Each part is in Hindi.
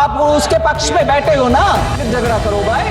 आप उसके पक्ष पे बैठे हो ना, फिर झगड़ा करो भाई,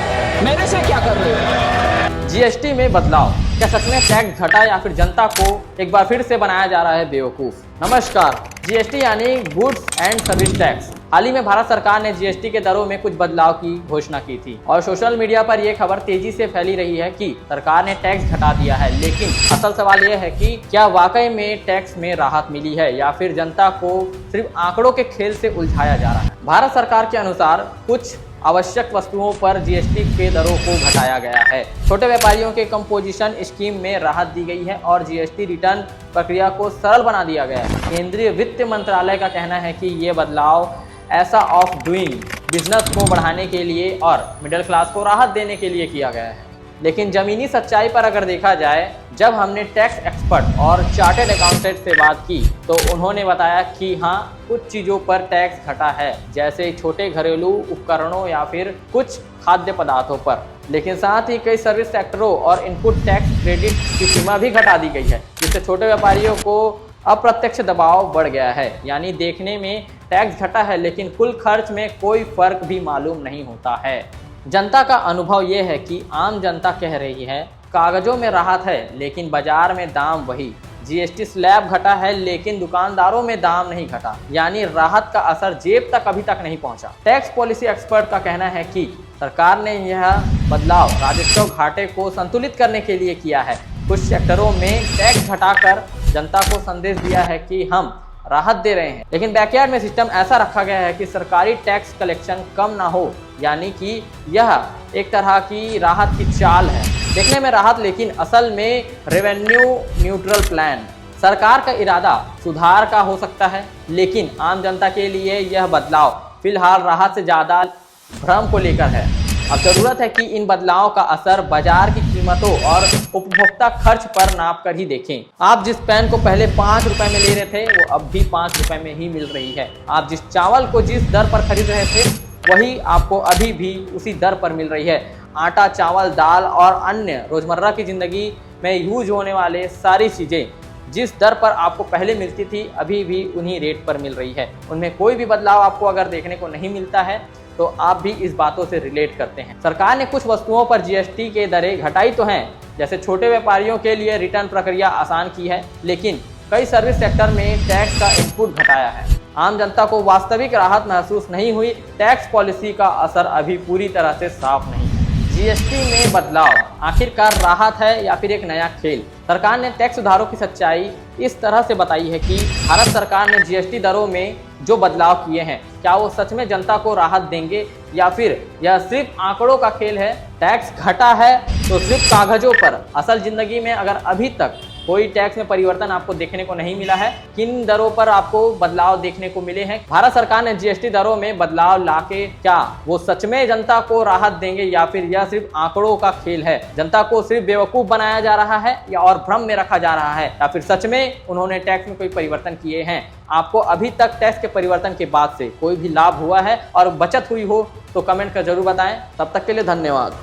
मेरे से क्या कर रहे हो। जीएसटी में बदलाव, क्या सच में टैक्स घटा या फिर जनता को एक बार फिर से बनाया जा रहा है बेवकूफ। नमस्कार। जीएसटी यानी गुड्स एंड सर्विस टैक्स। हाल ही में भारत सरकार ने जीएसटी के दरों में कुछ बदलाव की घोषणा की थी और सोशल मीडिया पर यह खबर तेजी से फैली रही है कि सरकार ने टैक्स घटा दिया है। लेकिन असल सवाल यह है कि क्या वाकई में टैक्स में राहत मिली है या फिर जनता को सिर्फ आंकड़ों के खेल से उलझाया जा रहा है। भारत सरकार के अनुसार कुछ आवश्यक वस्तुओं पर जीएसटी के दरों को घटाया गया है। छोटे व्यापारियों के कंपोजिशन स्कीम में राहत दी गई है और जीएसटी रिटर्न प्रक्रिया को सरल बना दिया गया है। केंद्रीय वित्त मंत्रालय का कहना है कि ये बदलाव ऐसा ऑफ डूइंग बिजनेस को बढ़ाने के लिए और मिडिल क्लास को राहत देने के लिए किया गया है। लेकिन जमीनी सच्चाई पर अगर देखा जाए, जब हमने टैक्स एक्सपर्ट और चार्टेड अकाउंटेंट से बात की तो उन्होंने बताया कि हाँ, कुछ चीज़ों पर टैक्स घटा है, जैसे छोटे घरेलू उपकरणों या फिर कुछ खाद्य पदार्थों पर। लेकिन साथ ही कई सर्विस सेक्टरों और इनपुट टैक्स क्रेडिट की सीमा भी घटा दी गई है, जिससे छोटे व्यापारियों को अप्रत्यक्ष दबाव बढ़ गया है। यानी देखने में टैक्स घटा है लेकिन कुल खर्च में कोई फर्क भी मालूम नहीं होता है। जनता का अनुभव ये है कि आम जनता कह रही है कागजों में राहत है लेकिन बाजार में दाम वही। जीएसटी स्लैब घटा है लेकिन दुकानदारों में दाम नहीं घटा, यानी राहत का असर जेब तक अभी तक नहीं पहुंचा। टैक्स पॉलिसी एक्सपर्ट का कहना है कि सरकार ने यह बदलाव राजस्व घाटे को संतुलित करने के लिए किया है। कुछ सेक्टरों में टैक्स घटाकर जनता को संदेश दिया है कि हम राहत दे रहे हैं, लेकिन बैकयार्ड में सिस्टम ऐसा रखा गया है कि सरकारी टैक्स कलेक्शन कम ना हो, यानी कि यह एक तरह की राहत की चाल है। देखने में राहत लेकिन असल में रेवेन्यू न्यूट्रल प्लान। सरकार का इरादा सुधार का हो सकता है, लेकिन आम जनता के लिए यह बदलाव फिलहाल राहत से ज़्यादा भ्रम को लेकर है। अब जरूरत है कि इन बदलावों का असर बाजार की कीमतों और उपभोक्ता खर्च पर नाप कर ही देखें। आप जिस पेन को पहले 5 रुपए में ले रहे थे वो अब भी 5 रुपए में ही मिल रही है। आप जिस चावल को जिस दर पर खरीद रहे थे वही आपको अभी भी उसी दर पर मिल रही है। आटा, चावल, दाल और अन्य रोजमर्रा की जिंदगी में यूज होने वाले सारी चीज़ें जिस दर पर आपको पहले मिलती थी अभी भी उन्हीं रेट पर मिल रही है। उनमें कोई भी बदलाव आपको अगर देखने को नहीं मिलता है तो आप भी इस बातों से रिलेट करते हैं। सरकार ने कुछ वस्तुओं पर जीएसटी के दरें घटाई तो हैं, जैसे छोटे व्यापारियों के लिए रिटर्न प्रक्रिया आसान की है, लेकिन कई सर्विस सेक्टर में टैक्स का इनपुट घटाया है। आम जनता को वास्तविक राहत महसूस नहीं हुई। टैक्स पॉलिसी का असर अभी पूरी तरह से साफ नहीं है। जीएसटी में बदलाव आखिरकार राहत है या फिर एक नया खेल? सरकार ने टैक्स सुधारों की सच्चाई इस तरह से बताई है कि भारत सरकार ने जीएसटी दरों में जो बदलाव किए हैं, क्या वो सच में जनता को राहत देंगे या फिर यह सिर्फ आंकड़ों का खेल है? टैक्स घटा है तो सिर्फ कागजों पर, असल जिंदगी में अगर अभी तक कोई टैक्स में परिवर्तन आपको देखने को नहीं मिला है, किन दरों पर आपको बदलाव देखने को मिले हैं? भारत सरकार ने जीएसटी दरों में बदलाव लाके क्या वो सच में जनता को राहत देंगे या फिर यह सिर्फ आंकड़ों का खेल है? जनता को सिर्फ बेवकूफ बनाया जा रहा है या और भ्रम में रखा जा रहा है, या फिर सच में उन्होंने टैक्स में कोई परिवर्तन किए हैं? आपको अभी तक टैक्स के परिवर्तन के बाद से कोई भी लाभ हुआ है और बचत हुई हो तो कमेंट कर जरूर बताएं। तब तक के लिए धन्यवाद।